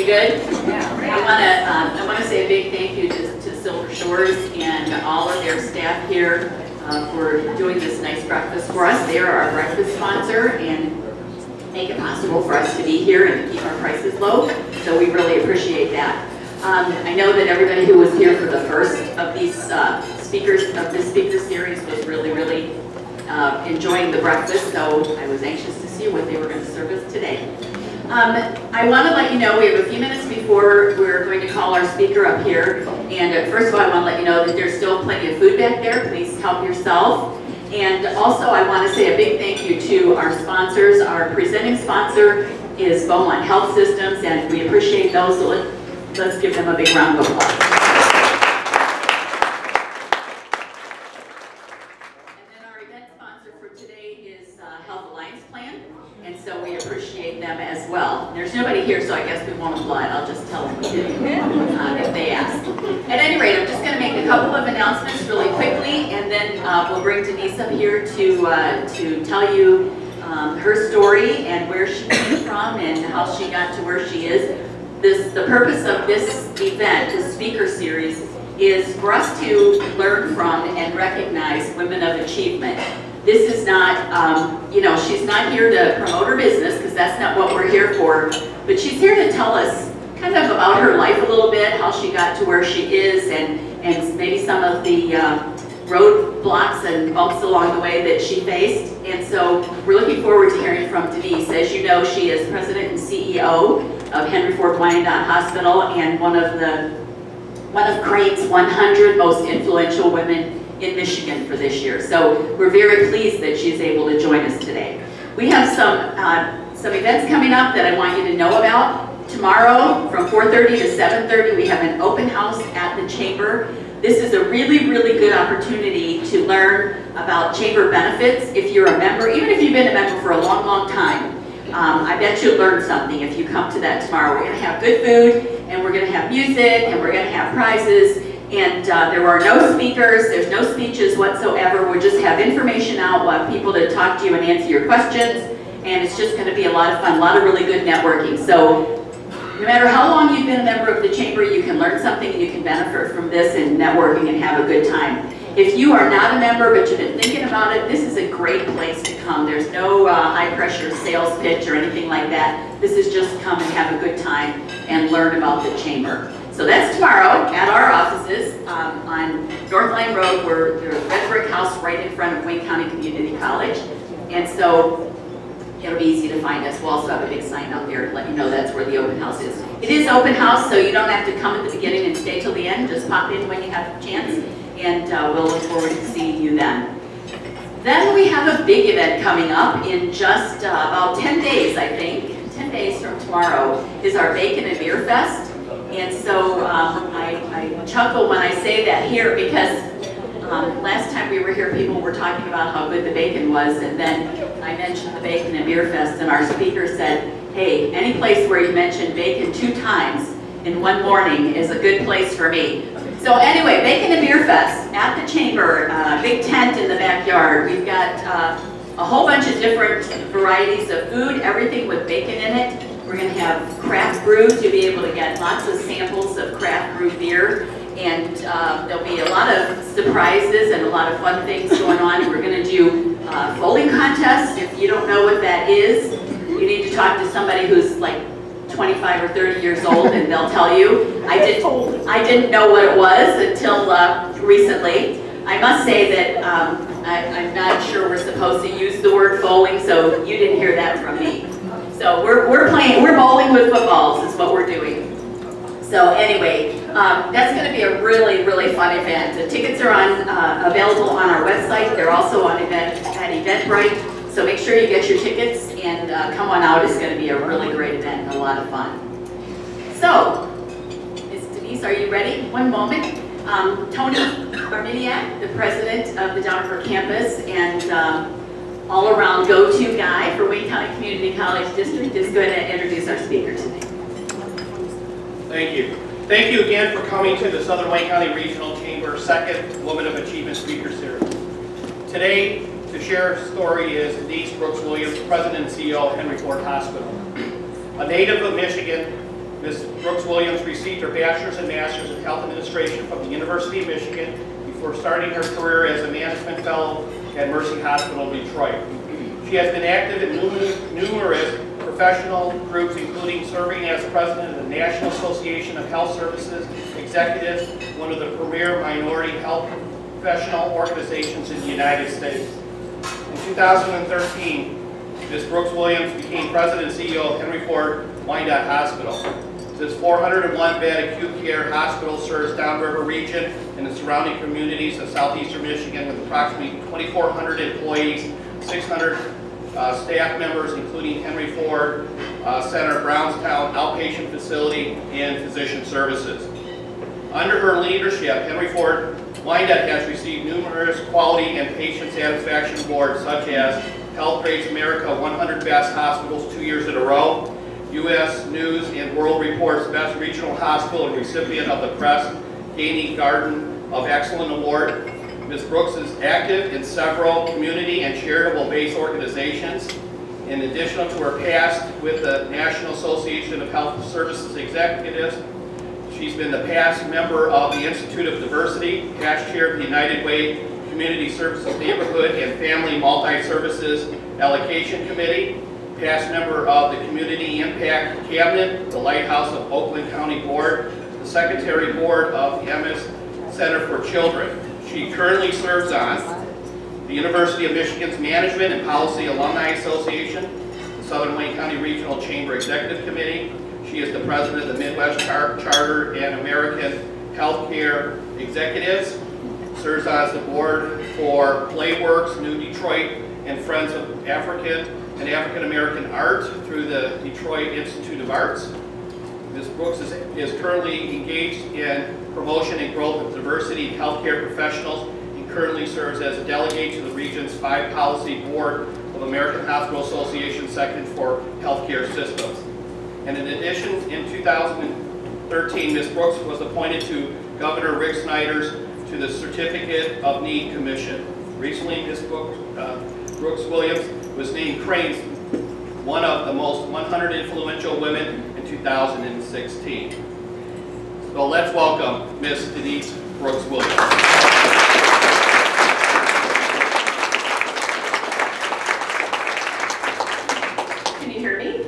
You good? Yeah. I want to say a big thank you to Silver Shores and all of their staff here for doing this nice breakfast for us. They are our breakfast sponsor and make it possible for us to be here and keep our prices low. So we really appreciate that. I know that everybody who was here for the first of these speakers of this speaker series was really enjoying the breakfast. So I was anxious to see what they were going to serve us today. I want to let you know we have a few minutes before we're going to call our speaker up here. And first of all, I want to let you know that there's still plenty of food back there. Please help yourself. And also, I want to say a big thank you to our sponsors. Our presenting sponsor is Beaumont Health Systems, and we appreciate those. So let's give them a big round of applause. So we appreciate them as well. There's nobody here, so I guess we won't applaud. I'll just tell them we did if they ask. At any rate, I'm just going to make a couple of announcements really quickly, and then we'll bring Denise up here to tell you her story and where she came from and how she got to where she is. The purpose of this event, this speaker series, is for us to learn from and recognize women of achievement. This is not, you know, she's not here to promote her business, because that's not what we're here for, but she's here to tell us kind of about her life a little bit, how she got to where she is, and maybe some of the roadblocks and bumps along the way that she faced. And so we're looking forward to hearing from Denise. As you know, she is president and CEO of Henry Ford Wyandotte Hospital and one of Crane's 100 most influential women in Michigan for this year. So we're very pleased that she's able to join us today. We have some events coming up that I want you to know about. Tomorrow from 4:30 to 7:30 we have an open house at the Chamber. This is a really good opportunity to learn about Chamber benefits if you're a member, even if you've been a member for a long time. I bet you'll learn something if you come to that tomorrow. We're going to have good food, and we're going to have music, and we're going to have prizes. And there are no speakers, there's no speeches whatsoever. We'll just have information out, we'll have people to talk to you and answer your questions, and it's just going to be a lot of fun, a lot of really good networking. So no matter how long you've been a member of the Chamber, you can learn something and you can benefit from this and networking and have a good time. If you are not a member but you've been thinking about it, this is a great place to come. There's no high pressure sales pitch or anything like that. This is just come and have a good time and learn about the Chamber. So that's tomorrow at our offices on North Line Road. We're a red brick house right in front of Wayne County Community College. And so it'll be easy to find us. We'll also have a big sign out there to let you know that's where the open house is. It is open house, so you don't have to come at the beginning and stay till the end. Just pop in when you have a chance, and we'll look forward to seeing you then. Then we have a big event coming up in just about 10 days, I think. 10 days from tomorrow is our Bacon and Beer Fest. And so I chuckle when I say that here because last time we were here, people were talking about how good the bacon was, and then I mentioned the Bacon and Beer Fest, and our speaker said, hey, any place where you mention bacon 2 times in one morning is a good place for me. So anyway, Bacon and Beer Fest at the Chamber, big tent in the backyard. We've got a whole bunch of different varieties of food, everything with bacon in it. We're going to have craft brew to be able to get lots of samples of craft brew beer, and there'll be a lot of surprises and a lot of fun things going on. We're going to do bowling contests. If you don't know what that is, you need to talk to somebody who's like 25 or 30 years old, and they'll tell you. I didn't know what it was until recently. I must say that I'm not sure we're supposed to use the word bowling, so you didn't hear that from me. So we're bowling with footballs is what we're doing. So anyway, that's going to be a really fun event. The tickets are available on our website. They're also on at Eventbrite. So make sure you get your tickets and come on out. It's going to be a really great event and a lot of fun. So, Ms. Denise, are you ready? One moment. Tony Arminiak, the president of the Downford campus and all-around go-to guy for Wayne County Community College District, is going to introduce our speaker today. Thank you. Thank you again for coming to the Southern Wayne County Regional Chamber's second Woman of Achievement Speaker Series. Today, to share her story is Denise Brooks Williams, President and CEO of Henry Ford Hospital. A native of Michigan, Ms. Brooks Williams received her bachelor's and master's in health administration from the University of Michigan before starting her career as a management fellow at Mercy Hospital, Detroit. She has been active in numerous professional groups, including serving as president of the National Association of Health Services Executives, one of the premier minority health professional organizations in the United States. In 2013, Ms. Brooks Williams became president and CEO of Henry Ford Wyandotte Hospital. This 401-bed acute care hospital serves Downriver region and the surrounding communities of southeastern Michigan with approximately 2,400 employees, 600 staff members, including Henry Ford Center, Brownstown outpatient facility, and physician services. Under her leadership, Henry Ford Wyandotte has received numerous quality and patient satisfaction awards, such as Health Grades America 100 Best Hospitals 2 years in a row, U.S. News and World Report's Best Regional Hospital and recipient of the Press Gaining Garden of Excellence Award. Ms. Brooks is active in several community and charitable-based organizations. In addition to her past with the National Association of Health Services Executives, she's been the past member of the Institute of Diversity, past chair of the United Way Community Services Neighborhood and Family Multi-Services Allocation Committee, past member of the Community Impact Cabinet, the Lighthouse of Oakland County Board, the Secretary Board of the MS Center for Children. She currently serves on the University of Michigan's Management and Policy Alumni Association, the Southern Wayne County Regional Chamber Executive Committee. She is the president of the Midwest Charter and American Healthcare Executives, serves as the board for Playworks, New Detroit, and Friends of African and African American Art through the Detroit Institute of Arts. Ms. Brooks is currently engaged in promotion and growth of diversity in healthcare professionals and currently serves as a delegate to the region's 5 policy board of American Hospital Association Section for Healthcare Systems. And in addition, in 2013, Ms. Brooks was appointed to Governor Rick Snyder's to the Certificate of Need Commission. Recently, Ms. Brooks Williams was named Crane's one of the most 100 influential women in 2016. So let's welcome Ms. Denise Brooks Williams. Can you hear me?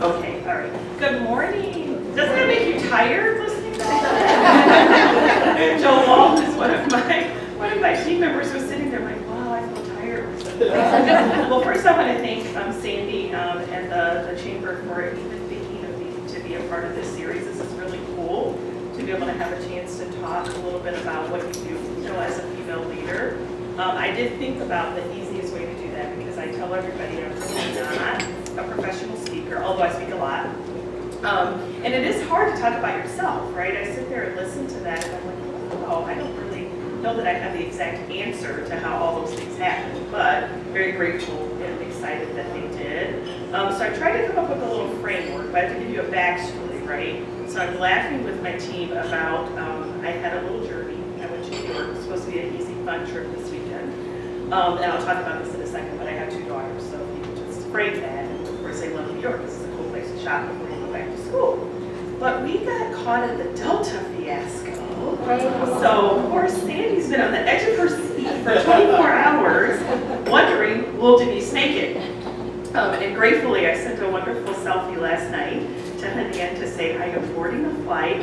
Okay, all right. Good morning. Doesn't it make you tired listening to that? Joe Walt is one of my team members who's sitting there like, wow, I feel tired. Well, first I want to thank Sandy and the Chamber for even thinking of me to be a part of this series. This is really cool to be able to have a chance to talk a little bit about what you do, as a female leader. I did think about the easiest way to do that because I tell everybody I'm really not a professional speaker, although I speak a lot. And it is hard to talk about yourself, right? I sit there and listen to that and I'm like, oh, I don't really know that I have the exact answer to how all those things happen, but very grateful and excited that they did. So I tried to come up with a little framework, but I have to give you a backstory, right? So I'm laughing with my team about, I had a little journey. I went to New York. It was supposed to be an easy, fun trip this weekend. And I'll talk about this in a second, but I have 2 daughters, so you can just frame that. And of course, they love New York. This is a cool place to shop before you go back to school. But we got caught in the Delta fiasco. So, of course, Sandy's been on the edge of her seat for 24 hours, wondering, will Denise make it? And gratefully, I sent a wonderful selfie last night to Hanian to say I am boarding the flight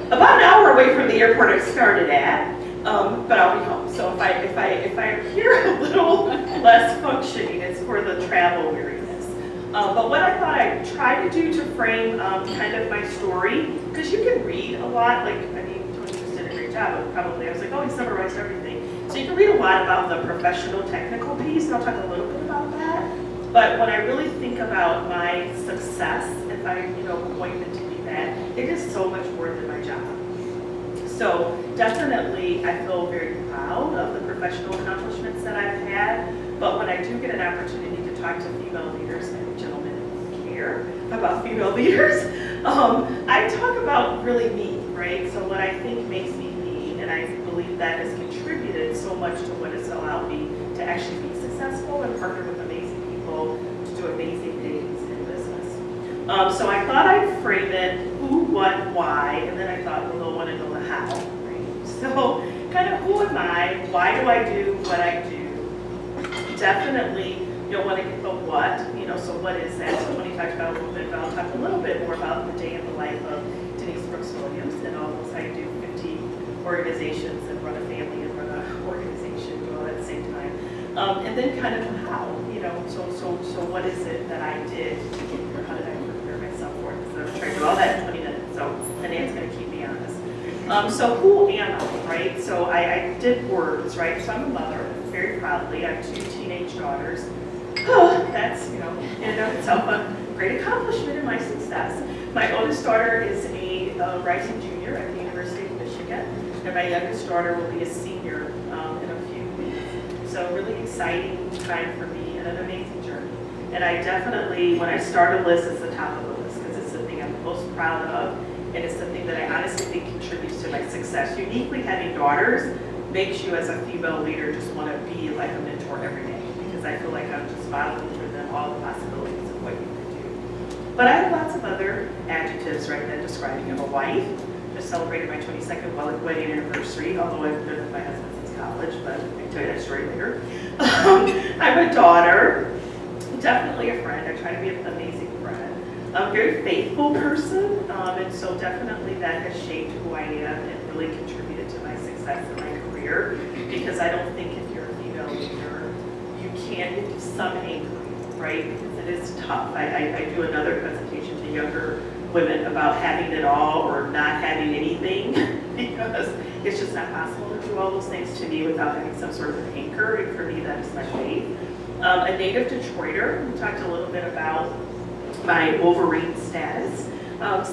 about an hour away from the airport I started at, but I'll be home. So if I appear a little less functioning, it's for the travel weariness. But what I thought I'd try to do to frame kind of my story, because you can read a lot, like, I mean, Tony just did a great job of probably, I was like, oh, he summarized everything. So you can read a lot about the professional technical piece, and I'll talk a little bit about that. But when I really think about my success, if I, point it to be that, it is so much more than my job. So definitely, I feel very proud of the professional accomplishments that I've had. But when I do get an opportunity to talk to female leaders and gentlemen who care about female leaders, I talk about really me, right? So what I think makes me me, and I believe that has contributed so much to what has allowed me to actually be successful and partner with amazing people to do amazing things in business. So I thought I'd frame it So kind of who am I? Why do I do what I do? Definitely, you'll want to get the what, so what is that? So when you talked about a little bit, I'll talk a little bit more about the day in the life of Denise Brooks-Williams and all those. I do 50 organizations and run a family and run an organization, do all at the same time. And then kind of how, so what is it that I did to get here? How did I prepare myself for it? So I'm trying to do all that in 20 minutes, so Annette's going to keep me honest. So who am I, right? So I did words, right? So I'm a mother, very proudly. I have 2 teenage daughters. That's, in and of itself a great accomplishment in my success. My oldest daughter is a rising junior at the University of Michigan, and my youngest daughter will be a senior in a few weeks. So really exciting time for me and an amazing journey. And I definitely, when I start a list, it's the top of the list because it's the thing I'm most proud of, and it's the thing that I honestly think contributes to my success. Uniquely having daughters makes you as a female leader just want to be like a mentor every day, because I feel like I'm just modeling for them all the possibilities of what you can do. But I have lots of other adjectives right then describing. I'm a wife, just celebrated my 22nd wedding anniversary, although I've been with my husband since college, but I can tell you that story later. I'm a daughter, definitely a friend. I try to be an amazing friend. I'm a very faithful person, and so definitely that has shaped who I am and really contributed to my success in my career, because I don't think if you're a female leader, you can do some anchoring, right? Because it is tough. I do another presentation to younger women about having it all or not having anything, because it's just not possible to do all those things to me without having some sort of an anchor, and for me that is my faith. A native Detroiter. We talked a little bit about my Wolverine status.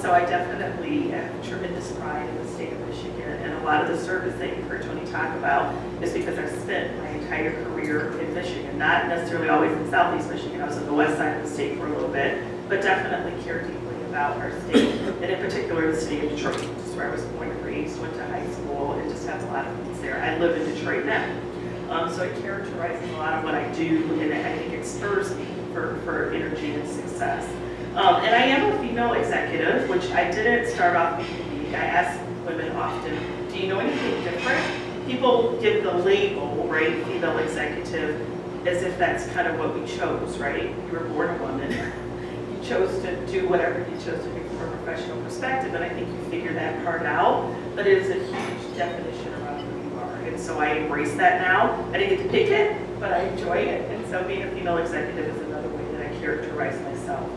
So I definitely have tremendous pride in the state of Michigan, and a lot of the service that you've heard Tony talk about is because I've spent my entire career in Michigan, not necessarily always in Southeast Michigan. I was on the west side of the state for a little bit, but definitely care deeply about our state, and in particular the city of Detroit, which is where I was born and raised, went to high school, and just have a lot of things there. I live in Detroit now. So it characterizes a lot of what I do, and I think it spurs me for energy and success. And I am a female executive, which I didn't start off being unique. I ask women often, do you know anything different? People give the label, right, female executive, as if that's kind of what we chose, right? You were born a woman. You chose to do whatever you chose to do from a professional perspective, and I think you figure that part out, but it is a huge definition around who you are. And so I embrace that now. I didn't get to pick it, but I enjoy it. And so being a female executive is another way that I characterize myself.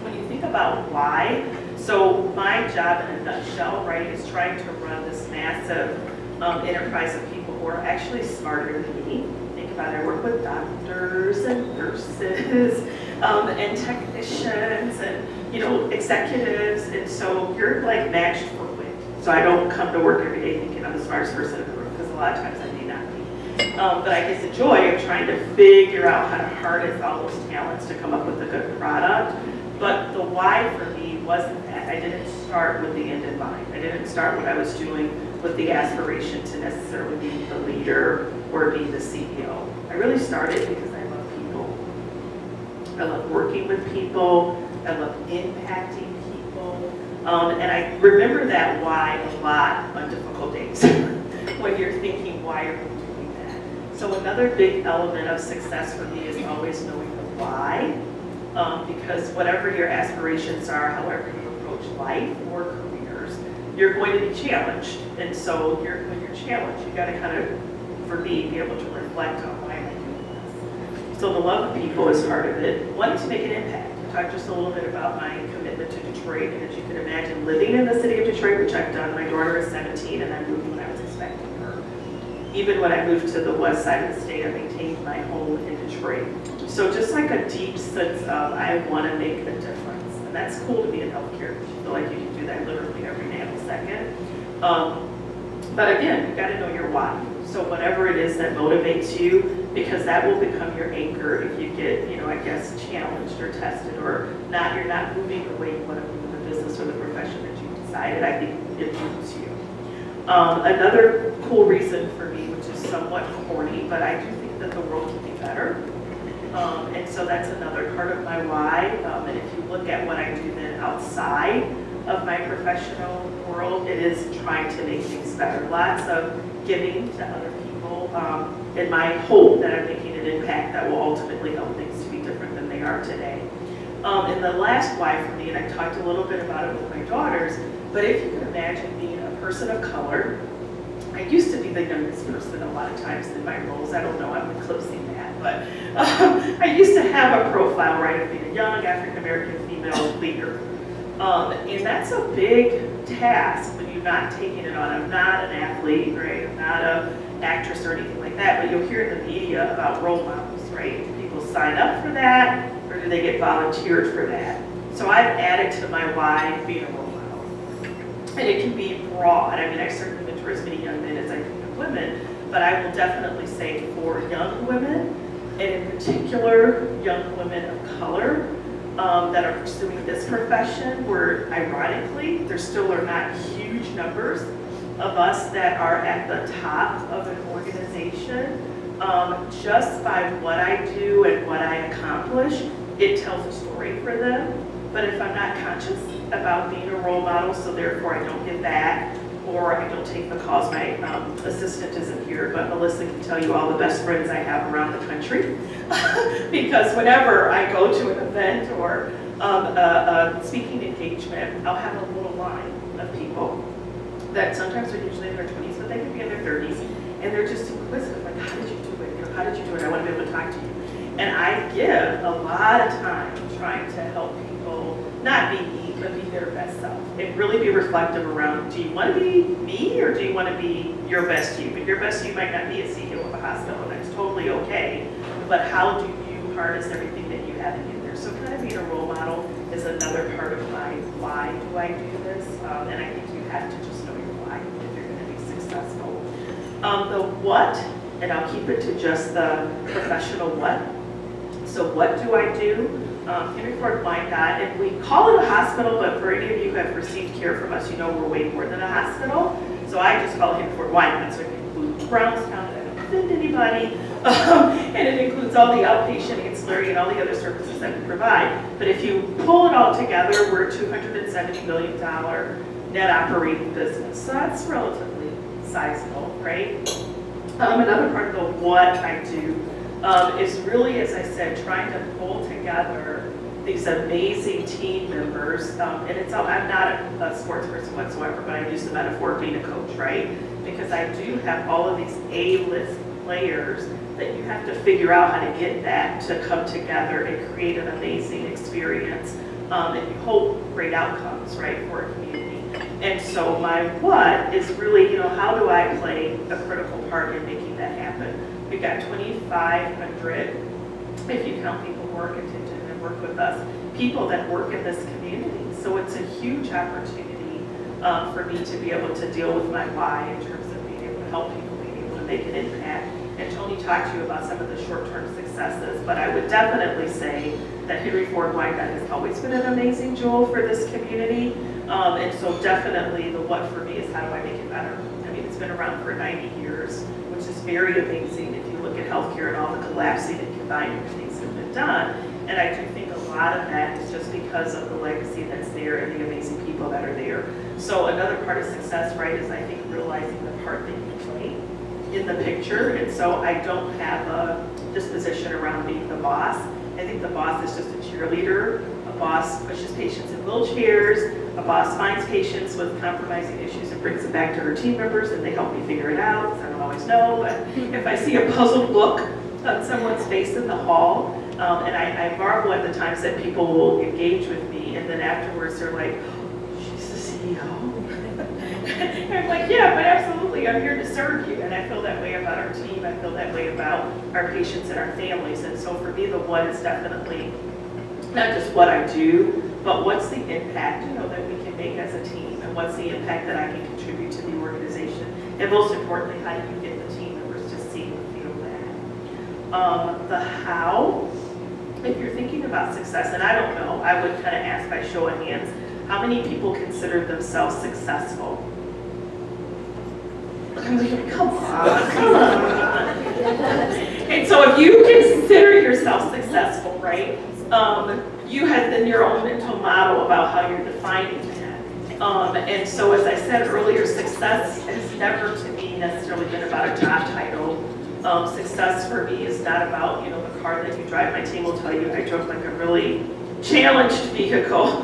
When you think about why, so my job in a nutshell, right, is trying to run this massive enterprise of people who are actually smarter than me. Think about it, I work with doctors and nurses and technicians and executives, and so you're like matched for wit. So I don't come to work every day thinking I'm the smartest person in the room, because a lot of times I may not be. But I get the joy of trying to figure out how to harness all those talents to come up with a good product. But the why for me wasn't that. I didn't start with the end in mind. I didn't start what I was doing with the aspiration to necessarily be the leader or be the CEO. I really started because I love people. I love working with people. I love impacting people. And I remember that why a lot on difficult days when you're thinking, why are we doing that? So another big element of success for me is always knowing the why. Because whatever your aspirations are, however you approach life or careers, you're going to be challenged. And so when you're challenged, you got to kind of, for me, be able to reflect on why am I doing this. So the love of people is part of it. Wanting to make an impact. I talked just a little bit about my commitment to Detroit, and as you can imagine, living in the city of Detroit, which I've done. My daughter is 17, and I moved when I was expecting her. Even when I moved to the west side of the state, I maintained my home in Detroit. So just like a deep sense of, I want to make a difference. And that's cool to be in healthcare, because you feel like you can do that literally every nanosecond. But again, you got to know your why. So whatever it is that motivates you, because that will become your anchor if you get, I guess, challenged or tested, or not, you're not moving the way you want to move in the business or the profession that you've decided. I think it moves you. Another cool reason for me, which is somewhat corny, but I do think that the world can be better. And so that's another part of my why. And if you look at what I do then outside of my professional world, it is trying to make things better. Lots of giving to other people, and my hope that I'm making an impact that will ultimately help things to be different than they are today. And the last why for me, and I talked a little bit about it with my daughters, but if you can imagine being a person of color, I used to be the youngest person a lot of times in my roles. I don't know, I'm eclipsing that, but I used to have a profile, right, of being a young African-American female leader. And that's a big task when you're not taking it on. I'm not an athlete, right? I'm not an actress or anything like that, but you'll hear in the media about role models, right? Do people sign up for that, or do they get volunteered for that? So I've added to my why being a role model. And it can be broad. I mean, I certainly mentor as many young men as I can of women, but I will definitely say for young women, and in particular, young women of color, that are pursuing this profession, where ironically, there still are not huge numbers of us that are at the top of an organization. Just by what I do and what I accomplish, it tells a story for them. But if I'm not conscious about being a role model, so therefore I don't give back, or I don't take the calls. My assistant isn't here, but Melissa can tell you all the best friends I have around the country. Because whenever I go to an event or a speaking engagement, I'll have a little line of people that sometimes are usually in their 20s, but they can be in their 30s, and they're just inquisitive, like, how did you do it? You know, how did you do it? I want to be able to talk to you. And I give a lot of time trying to help people not be me, but be their best self. And really be reflective around, do you want to be me, or do you want to be your best you? But your best you might not be a CEO of a hospital, and that's totally okay. But how do you harness everything that you have in there? So kind of being a role model is another part of my why do I do this? And I think you have to just know your why if you're going to be successful. The what, and I'll keep it to just the professional what. So what do I do? Henry Ford Wyandotte, and we call it a hospital, but for any of you who have received care from us, you know we're way more than a hospital. So I just call it Henry Ford Wyandotte, so it includes Brownstown, I don't offend anybody, and it includes all the outpatient, ancillary, and all the other services that we provide. But if you pull it all together, we're a $270 million net operating business. So that's relatively sizable, right? Another part of the what I do is really, as I said, trying to pull together these amazing team members. And it's I'm not a sports person whatsoever, but I use the metaphor of being a coach, right? Because I do have all of these A-list players that you have to figure out how to get that to come together and create an amazing experience. And you hope great outcomes, right, for a community. And so my what is really, how do I play a critical part in making that happen? We've got 2,500, if you count people who are contingent and work with us, people that work in this community. So it's a huge opportunity for me to be able to deal with my why in terms of being able to help people, being able to make an impact. And Tony talked to you about some of the short-term successes, but I would definitely say that Henry Ford Wyandotte has always been an amazing jewel for this community. And so definitely the what for me is how do I make it better? I mean, it's been around for 90 years, which is very amazing if you look at healthcare and all the collapsing and combining things that have been done. And I do think a lot of that is just because of the legacy that's there and the amazing people that are there. So another part of success, right, is I think realizing the part that you play in the picture. And so I don't have a disposition around being the boss. I think the boss is just a cheerleader. A boss pushes patients in wheelchairs. A boss finds patients with compromising issues and brings them back to her team members, and they help me figure it out, because I don't always know. But if I see a puzzled look on someone's face in the hall, and I marvel at the times that people will engage with me, and then afterwards they're like, she's the CEO. And I'm like, yeah, but absolutely, I'm here to serve you. And I feel that way about our team. I feel that way about our patients and our families. And so for me, the what is definitely not just what I do, but what's the impact, that we can make as a team, and what's the impact that I can contribute to the organization, and most importantly, how do you get the team members to see and feel that? The how, if you're thinking about success, and I don't know, I would kind of ask by show of hands, how many people consider themselves successful? I'm like, come on, come on. And so if you consider yourself successful, right? You have then your own mental model about how you're defining that. And so as I said earlier, success has never to me necessarily been about a job title. Success for me is not about, the car that you drive. My team will tell you I drove like a really challenged vehicle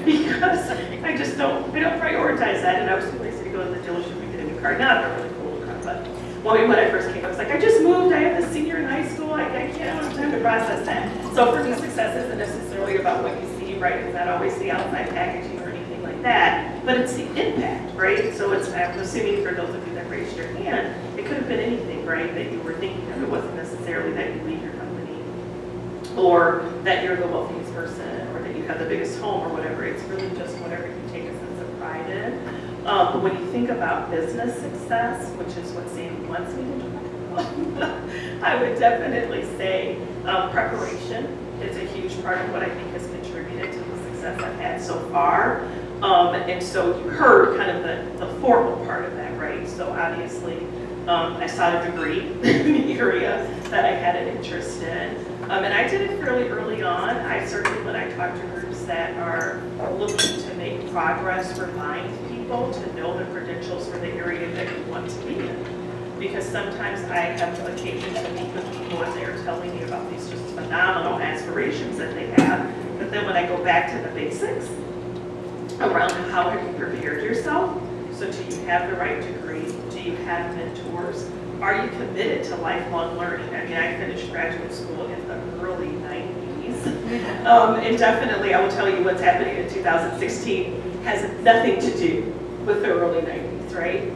because I don't prioritize that. And I was too lazy to go to the dealership and get a new car. Not a really cool car, but when I first came, I was like, I just moved. I have a senior in high school. I don't have time to process that. So for me, success isn't necessarily about what you see, right? It's not always the outside packaging or anything like that, but it's the impact, right? So I'm assuming for those of you that raised your hand, it could have been anything, right, that you were thinking of. It wasn't necessarily that you leave your company or that you're the wealthiest person or that you have the biggest home or whatever. It's really just whatever you take a sense of pride in. When you think about business success, which is what Sam wants me to talk about, I would definitely say preparation is a huge part of what I think has contributed to the success I've had so far. And so you heard kind of the formal part of that, right? So obviously, I sought a degree in the area that I had an interest in. And I did it fairly early on. I certainly, when I talk to groups that are looking to make progress, remind people to know the credentials for the area that you want to be in. Because sometimes I have occasion to meet with people and they're telling me about these just phenomenal aspirations that they have. But then when I go back to the basics around how have you prepared yourself, so do you have the right degree? Do you have mentors? Are you committed to lifelong learning? I mean, I finished graduate school in the early 90s. And definitely, I will tell you what's happening in 2016 has nothing to do with the early 90s, right?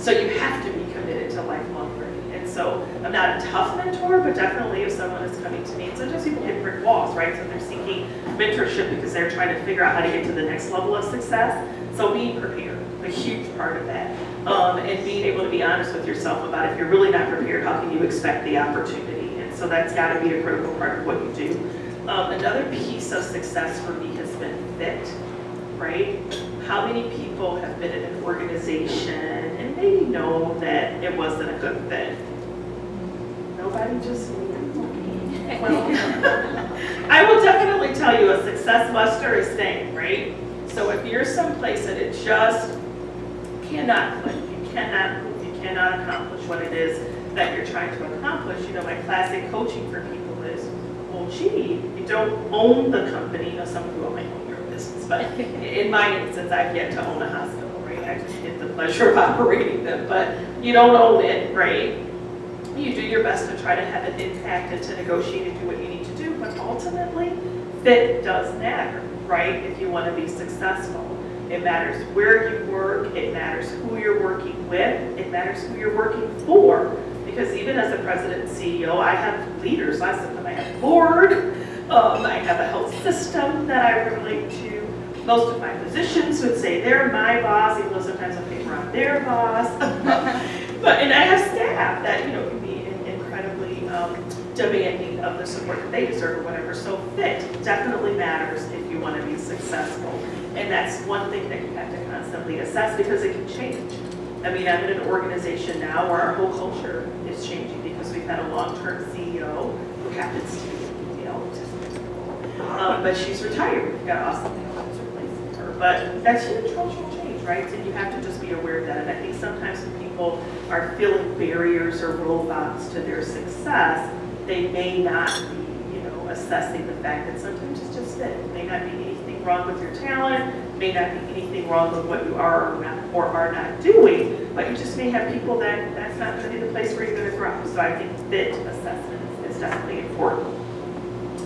So you have to be committed to lifelong learning. And so I'm not a tough mentor, but definitely if someone is coming to me, and sometimes people hit brick walls, right? So they're seeking mentorship because they're trying to figure out how to get to the next level of success. So being prepared, a huge part of that. And being able to be honest with yourself about if you're really not prepared, how can you expect the opportunity? And so that's got to be a critical part of what you do. Another piece of success for me has been fit, right? How many people have been in an organization and maybe know that it wasn't a good fit? Nobody, just me. Well, I will definitely tell you a success buster is staying, right? So if you're someplace that it just cannot click, you cannot move, you cannot accomplish what it is that you're trying to accomplish, my classic coaching for people is, well, gee, you don't own the company. Some of you all might own your own business, but in my instance, I've yet to own a hospital, right? I just get the pleasure of operating them, but you don't own it, right? You do your best to try to have an impact and to negotiate and do what you need to do, but ultimately, fit does matter, right? If you want to be successful. It matters where you work, it matters who you're working with, it matters who you're working for. Because even as a president and CEO, I have leaders, I have a board, I have a health system that I relate to. Most of my physicians would say they're my boss, even though sometimes I think I'm their boss. And I have staff that can be incredibly demanding of the support that they deserve or whatever. So fit definitely matters if you want to be successful. And that's one thing that you have to constantly assess because it can change. I mean, I'm in an organization now where our whole culture is changing because we've had a long-term CEO who happens to be autistic. But she's retired. We've got awesome people who's replacing her. But that's huge cultural change, right? And you have to just be aware of that. And I think sometimes when people are feeling barriers or roadblocks to their success, they may not be, assessing the fact that sometimes it's just fit. It may not be anything wrong with your talent, may not be anything wrong with what you are or are not doing, but you just may have people that's not going to be the place where you're going to thrive. So I think fit assessment is definitely important.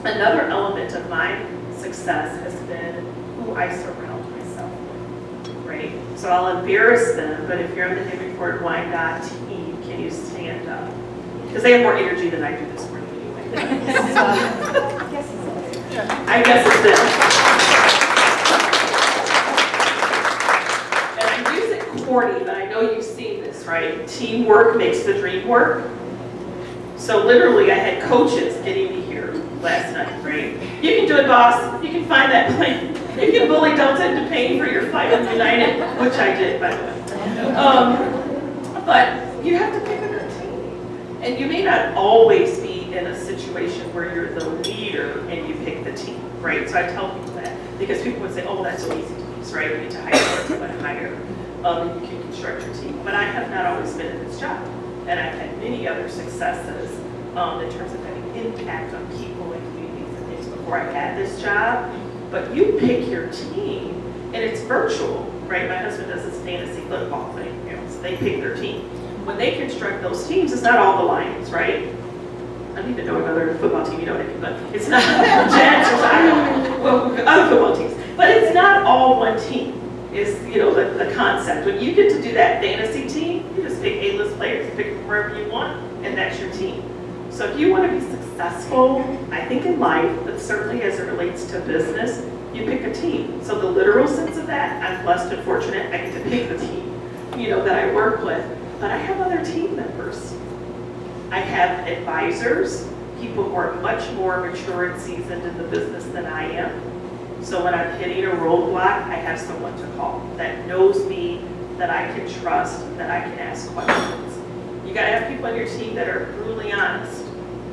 Another element of my success has been who I surround myself with, right? So I'll embarrass them, but if you're on the Henry Ford Wyandotte team, can you stand up? Because they have more energy than I do this morning anyway. I guess it's this. And I use it corny, but I know you've seen this, right? Teamwork makes the dream work. So literally, I had coaches getting me here last night, right? You can do it, boss. You can find that plane. You can bully Delta into paying for your flight on United, which I did, by the way. But you have to pick a good team. And you may not always be in a situation where you're the leader and you pick the team, right? So I tell people that. Because people would say, oh, that's so easy to use, right? You need to hire someone to hire, and you can construct your team. But I have not always been in this job. And I've had many other successes in terms of having impact on people and communities and things before I had this job. But you pick your team, and it's virtual, right? My husband does this fantasy football thing, so they pick their team. When they construct those teams, it's not all the Lions, right? I don't even know another football team, you know what I mean, but it's not Jets or other football teams. But it's not all one team, is the concept. When you get to do that fantasy team, you just pick A-list players, pick them wherever you want, and that's your team. So if you want to be successful, I think in life, but certainly as it relates to business, you pick a team. So the literal sense of that, I'm blessed and fortunate, I get to pick the team, that I work with. But I have other team members. I have advisors, people who are much more mature and seasoned in the business than I am. So when I'm hitting a roadblock, I have someone to call that knows me, that I can trust, that I can ask questions. You gotta have people on your team that are brutally honest,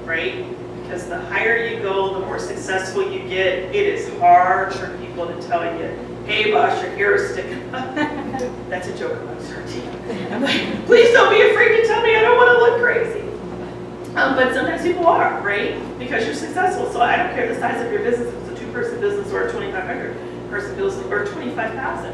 right? Because the higher you go, the more successful you get. It is hard for people to tell you, hey boss, your hair is sticking up. That's a joke about our team. I'm like, please don't be afraid to tell me, I don't want to look crazy. But sometimes people are, right? Because you're successful. So I don't care the size of your business, if it's a 2-person business or a 2,500 person business or 25,000,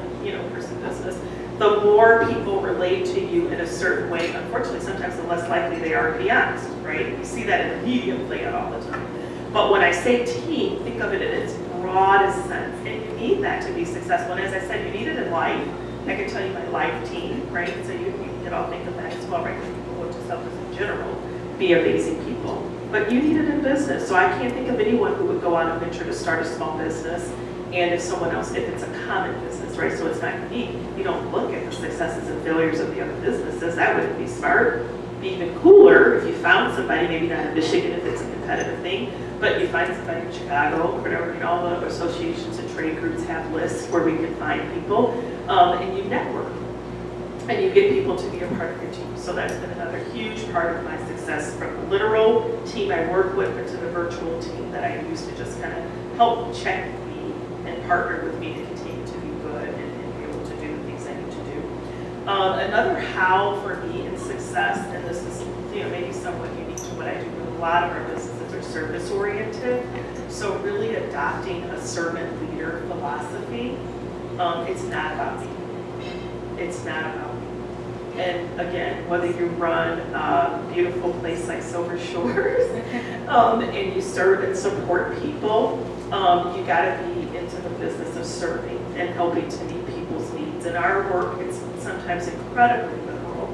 person business. The more people relate to you in a certain way, unfortunately, sometimes the less likely they are to be honest, right? You see that in the media play out all the time. But when I say team, think of it in its broadest sense. And you need that to be successful. And as I said, you need it in life. I can tell you my life team, right? So you can all think of that as well, right? People who just help us in general be amazing people. But you need it in business. So I can't think of anyone who would go on a venture to start a small business. And if someone else, if it's a common business, right? So it's not unique. You don't look at the successes and failures of the other businesses. That wouldn't be smart. It'd be even cooler if you found somebody, maybe not in Michigan if it's a competitive thing, but you find somebody in Chicago or whatever. All the associations and trade groups have lists where we can find people, and you network. And you get people to be a part of your team. So that's been another huge part of my success, from the literal team I work with to the virtual team that I use to just kind of help check me and partner with me to continue to be good and be able to do the things I need to do. Another how for me in success, and this is maybe somewhat unique to what I do, but a lot of our businesses are service oriented. So really adopting a servant leader philosophy. It's not about me. It's not about me. And again, whether you run a beautiful place like Silver Shores and you serve and support people, you got to be into the business of serving and helping to meet people's needs. And our work is sometimes incredibly literal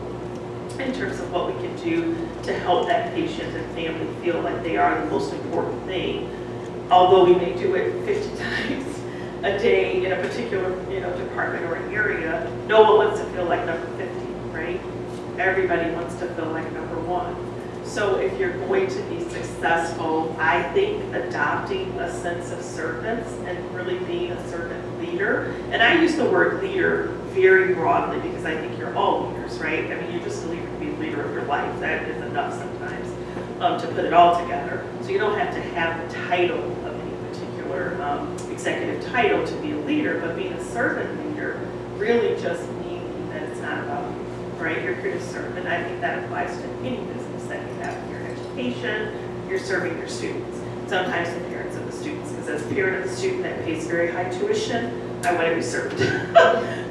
in terms of what we can do to help that patient and family feel like they are the most important thing. Although we may do it 50 times a day in a particular department or an area, no one wants to feel like number 50, right? Everybody wants to feel like number 1. So if you're going to be successful, I think adopting a sense of servants and really being a servant leader, and I use the word leader very broadly because I think you're all leaders, right? I mean, you're just a leader to be a leader of your life. That is enough sometimes to put it all together. So you don't have to have the title of any particular executive title to be a leader, but being a servant leader really just means that it's not about you, right? You're here to serve, and I think that applies to any business that you have. Your education, you're serving your students, sometimes the parents of the students, because as a parent of a student that pays very high tuition, I want to be served.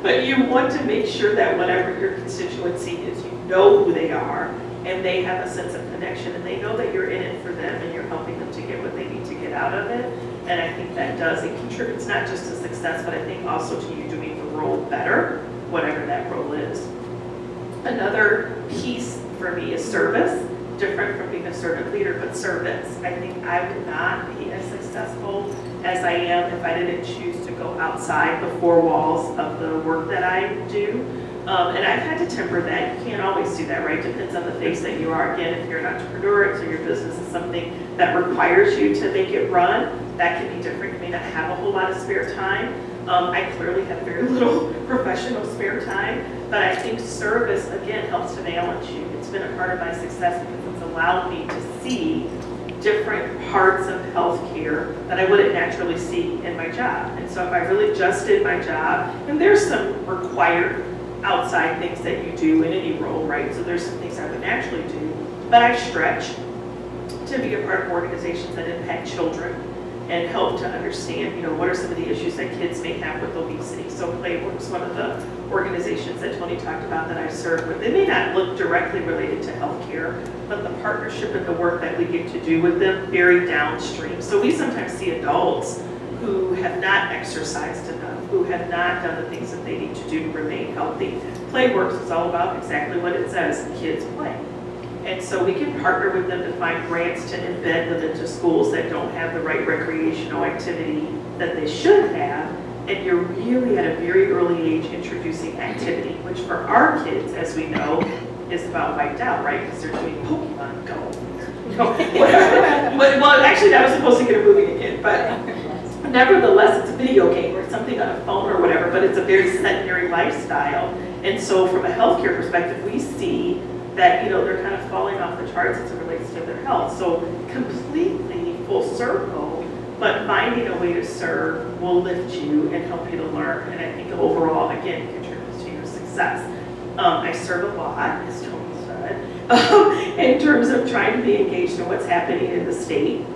But you want to make sure that whatever your constituency is, you know who they are, and they have a sense of connection, and they know that you're in it for them, and you're helping them to get what they need to get out of it. And I think that it contributes not just to success, but I think also to you doing the role better, whatever that role is. Another piece for me is service, different from being a servant leader, but service. I think I would not be as successful as I am if I didn't choose to go outside the 4 walls of the work that I do. And I've had to temper that. You can't always do that, right? Depends on the phase that you are. Again, if you're an entrepreneur, so your business is something that requires you to make it run, that can be different. You may not have a whole lot of spare time. I clearly have very little professional spare time, but I think service, again, helps to balance you. It's been a part of my success because it's allowed me to see different parts of healthcare that I wouldn't naturally see in my job. And so if I really just did my job, and there's some required outside things that you do in any role, right? So there's some things I would naturally do, but I stretch to be a part of organizations that impact children and help to understand, you know, what are some of the issues that kids may have with obesity. So Playworks, one of the organizations that Tony talked about that I serve with, they may not look directly related to healthcare, but the partnership and the work that we get to do with them very downstream. So we sometimes see adults who have not exercised enough, who have not done the things that they need to do to remain healthy. Playworks is all about exactly what it says, kids play. And so we can partner with them to find grants to embed them into schools that don't have the right recreational activity that they should have. And you're really at a very early age introducing activity, which for our kids, as we know, is about wiped out, right? Because they're doing Pokemon Go. Well, actually, that was supposed to get a movie again, but nevertheless, it's a video game or something on a phone or whatever, but it's a very sedentary lifestyle. And so from a healthcare perspective, we see that, you know, they're kind of falling off the charts as it relates to their health. So completely full circle, but finding a way to serve will lift you and help you to learn. And I think overall, again, contributes to your success. I serve a lot, as Tony said, in terms of trying to be engaged in what's happening in the state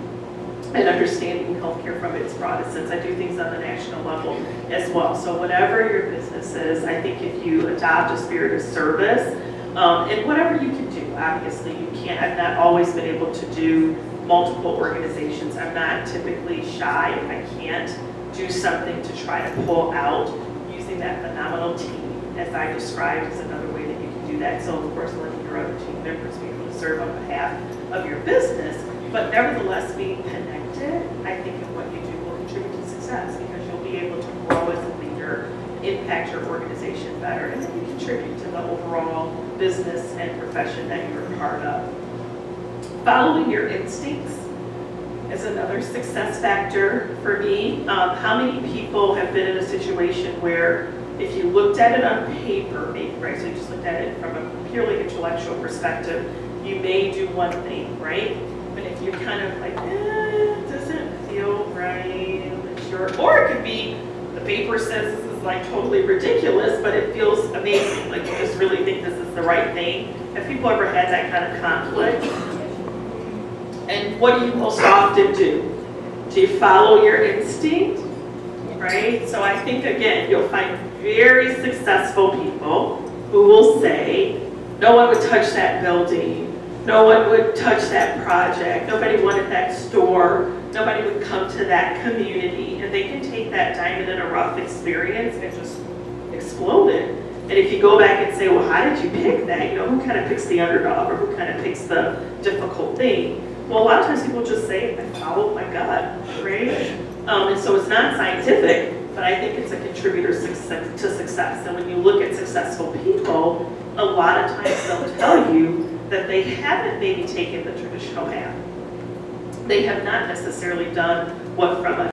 and understanding healthcare from its broadest sense. I do things on the national level as well. So whatever your business is, I think if you adopt a spirit of service, and whatever you can do, obviously you can't, I've not always been able to do multiple organizations. I'm not typically shy if I can't do something to try to pull out using that phenomenal team, as I described, is another way that you can do that. So of course, letting your other team members be able to serve on behalf of your business, but nevertheless being connected, I think in what you do will contribute to success because you'll be able to grow as a leader, impact your organization better, and then you contribute to the overall business and profession that you're a part of. Following your instincts is another success factor for me. How many people have been in a situation where if you looked at it on paper, maybe, right, so you just looked at it from a purely intellectual perspective, you may do one thing, right? But if you're kind of like, it doesn't feel right, I'm not sure. Or it could be, the paper says this is like totally ridiculous, but it feels amazing. Like you just really think this is the right thing. Have people ever had that kind of conflict? And what do you most often do? Do you follow your instinct? Right? So I think, again, you'll find very successful people who will say, no one would touch that building. No one would touch that project. Nobody wanted that store. Nobody would come to that community. And they can take that diamond in a rough experience and just explode it. And if you go back and say, well, how did you pick that? You know, who kind of picks the underdog or who kind of picks the difficult thing? Well, a lot of times people just say, I followed my gut, right? And so it's not scientific, but I think it's a contributor to success. And when you look at successful people, a lot of times they'll tell you that they haven't maybe taken the traditional path. They have not necessarily done what from a